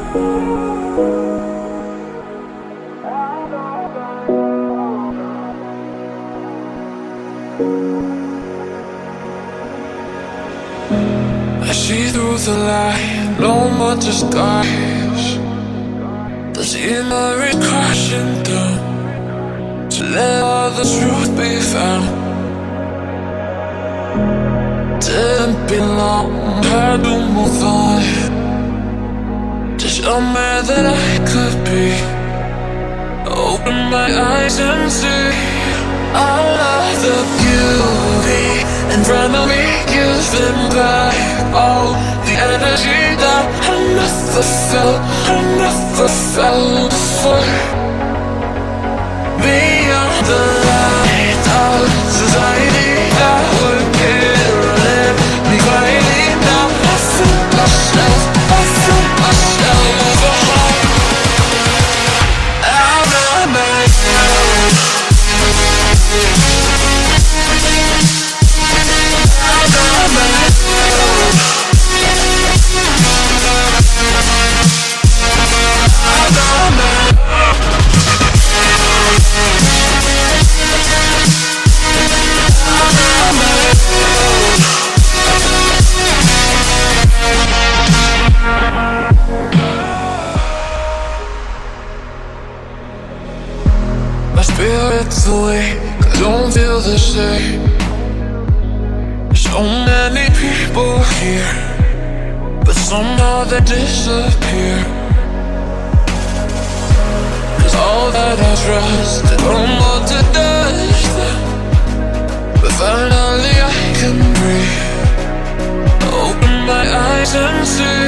I see through the light, no more disguise. The scenery crashing down to let all the truth be found. Didn't be long, had to move on to show me that I could be. Open my eyes and see all of the beauty in front of me, giving back all the energy that I never felt before. Beyond the light of society that would kill me quietly. Now I feel myself out of myself. My spirit's awake, I don't feel the same. There's so many people here, but somehow they disappear. Cause all that I trusted crumbled to dust. But finally I can breathe, open my eyes and see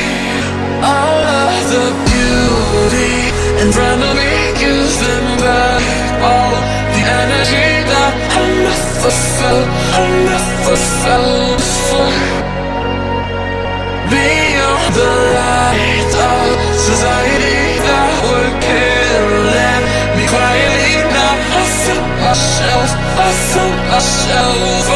all of the beauty in front of me, giving back all the energy that I never felt before. Beyond the light of society that would kill me quietly. Now I feel myself